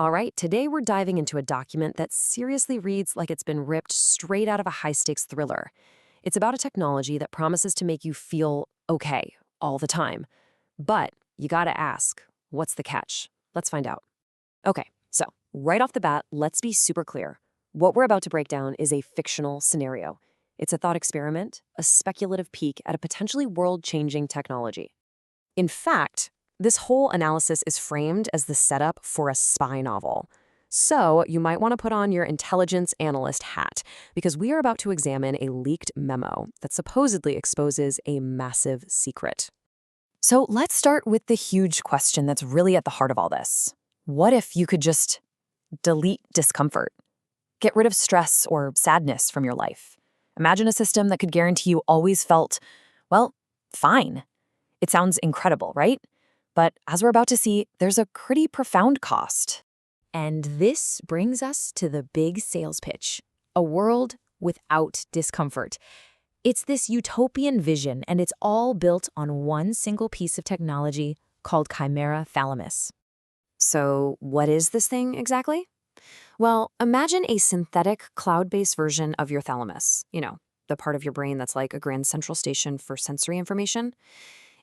All right, today we're diving into a document that seriously reads like it's been ripped straight out of a high-stakes thriller. It's about a technology that promises to make you feel okay all the time. But you gotta ask, what's the catch? Let's find out. Okay, so right off the bat, let's be super clear. What we're about to break down is a fictional scenario. It's a thought experiment, a speculative peek at a potentially world-changing technology. In fact, this whole analysis is framed as the setup for a spy novel. So you might want to put on your intelligence analyst hat, because we are about to examine a leaked memo that supposedly exposes a massive secret. So let's start with the huge question that's really at the heart of all this. What if you could just delete discomfort? Get rid of stress or sadness from your life. Imagine a system that could guarantee you always felt, well, fine. It sounds incredible, right? But as we're about to see, there's a pretty profound cost. And this brings us to the big sales pitch, a world without discomfort. It's this utopian vision, and it's all built on one single piece of technology called CHIMERA thalamus. So what is this thing exactly? Well, imagine a synthetic cloud-based version of your thalamus, the part of your brain that's like a grand central station for sensory information.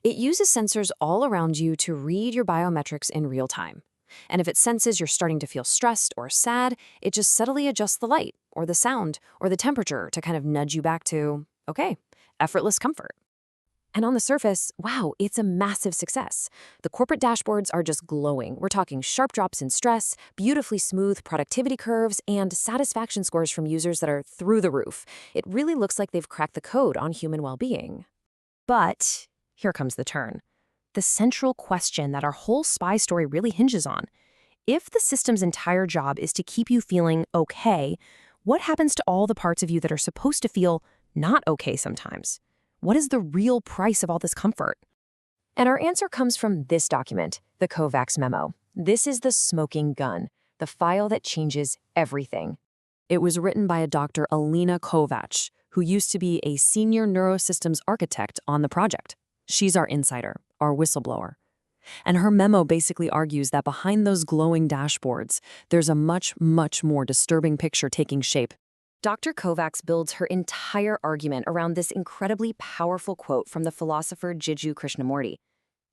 It uses sensors all around you to read your biometrics in real time. And if it senses you're starting to feel stressed or sad, it just subtly adjusts the light or the sound or the temperature to kind of nudge you back to, okay, effortless comfort. And on the surface, wow, it's a massive success. The corporate dashboards are just glowing. We're talking sharp drops in stress, beautifully smooth productivity curves, and satisfaction scores from users that are through the roof. It really looks like they've cracked the code on human well-being. But here comes the turn. The central question that our whole spy story really hinges on. If the system's entire job is to keep you feeling okay, what happens to all the parts of you that are supposed to feel not okay sometimes? What is the real price of all this comfort? And our answer comes from this document, the Kovács memo. This is the smoking gun, the file that changes everything. It was written by a Dr. Elena Kovács, who used to be a senior neurosystems architect on the project. She's our insider, our whistleblower. And her memo basically argues that behind those glowing dashboards, there's a much, much more disturbing picture taking shape. Dr. Kovács builds her entire argument around this incredibly powerful quote from the philosopher Jiju Krishnamurti.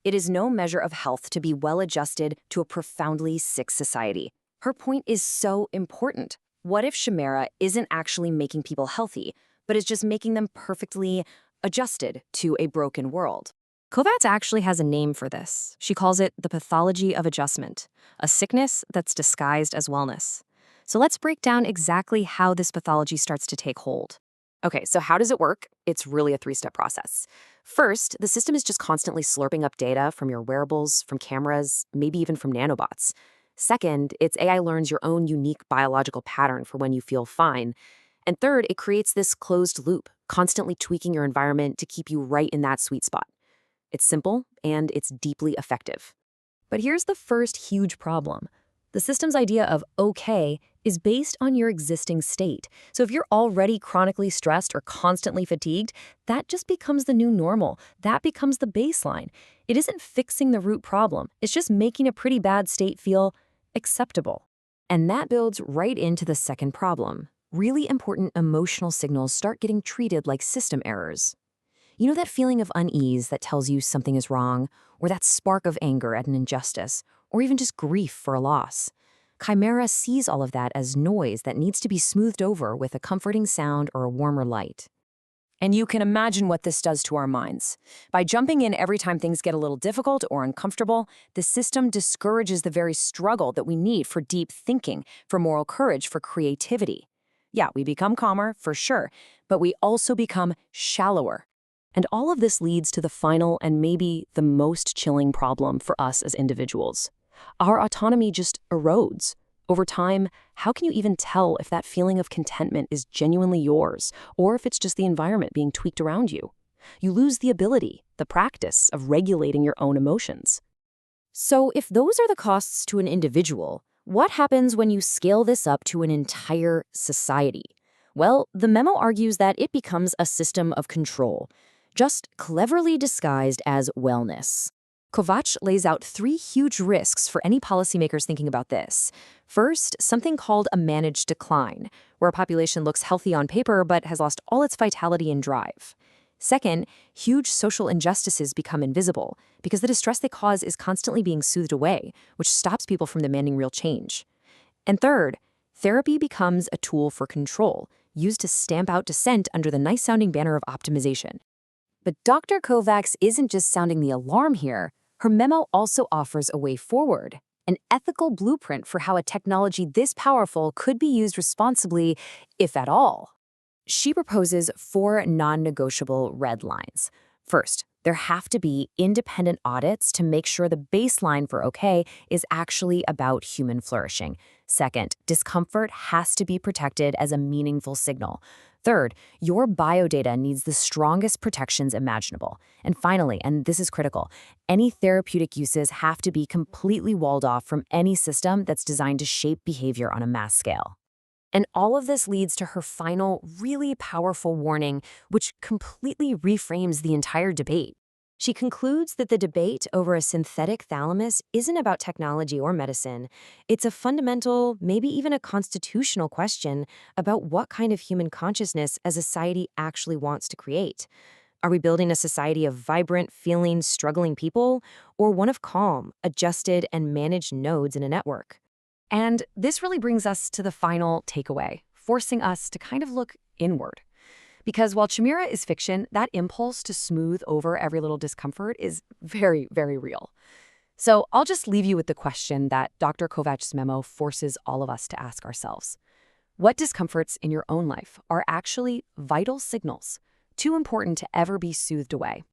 It is no measure of health to be well-adjusted to a profoundly sick society. Her point is so important. What if CHIMERA isn't actually making people healthy, but is just making them perfectly adjusted to a broken world? Kovács actually has a name for this. She calls it the pathology of adjustment, a sickness that's disguised as wellness. So let's break down exactly how this pathology starts to take hold. Okay, so how does it work? It's really a three-step process. First, the system is just constantly slurping up data from your wearables, from cameras, maybe even from nanobots. Second, its AI learns your own unique biological pattern for when you feel fine. And third, it creates this closed loop, constantly tweaking your environment to keep you right in that sweet spot. It's simple, and it's deeply effective. But here's the first huge problem. The system's idea of okay is based on your existing state. So if you're already chronically stressed or constantly fatigued, that just becomes the new normal. That becomes the baseline. It isn't fixing the root problem. It's just making a pretty bad state feel acceptable. And that builds right into the second problem. Really important emotional signals start getting treated like system errors. You know that feeling of unease that tells you something is wrong, or that spark of anger at an injustice, or even just grief for a loss? CHIMERA sees all of that as noise that needs to be smoothed over with a comforting sound or a warmer light. And you can imagine what this does to our minds. By jumping in every time things get a little difficult or uncomfortable, the system discourages the very struggle that we need for deep thinking, for moral courage, for creativity. Yeah, we become calmer, for sure, but we also become shallower. And all of this leads to the final and maybe the most chilling problem for us as individuals. Our autonomy just erodes. Over time, how can you even tell if that feeling of contentment is genuinely yours, or if it's just the environment being tweaked around you? You lose the ability, the practice of regulating your own emotions. So if those are the costs to an individual, what happens when you scale this up to an entire society? Well, the memo argues that it becomes a system of control, just cleverly disguised as wellness. Kovács lays out 3 huge risks for any policymakers thinking about this. First, something called a managed decline, where a population looks healthy on paper but has lost all its vitality and drive. Second, huge social injustices become invisible because the distress they cause is constantly being soothed away, which stops people from demanding real change. And third, therapy becomes a tool for control, used to stamp out dissent under the nice-sounding banner of optimization. But Dr. Kovács isn't just sounding the alarm here. Her memo also offers a way forward, an ethical blueprint for how a technology this powerful could be used responsibly, if at all. She proposes 4 non-negotiable red lines. First, there have to be independent audits to make sure the baseline for OK is actually about human flourishing. Second, discomfort has to be protected as a meaningful signal. Third, your biodata needs the strongest protections imaginable. And finally, and this is critical, any therapeutic uses have to be completely walled off from any system that's designed to shape behavior on a mass scale. And all of this leads to her final, really powerful warning, which completely reframes the entire debate. She concludes that the debate over a synthetic thalamus isn't about technology or medicine. It's a fundamental, maybe even a constitutional question about what kind of human consciousness a society actually wants to create. Are we building a society of vibrant, feeling, struggling people, or one of calm, adjusted, and managed nodes in a network? And this really brings us to the final takeaway, forcing us to kind of look inward. Because while Chimera is fiction, that impulse to smooth over every little discomfort is very, very real. So I'll just leave you with the question that Dr. Kovács' memo forces all of us to ask ourselves. What discomforts in your own life are actually vital signals, too important to ever be soothed away?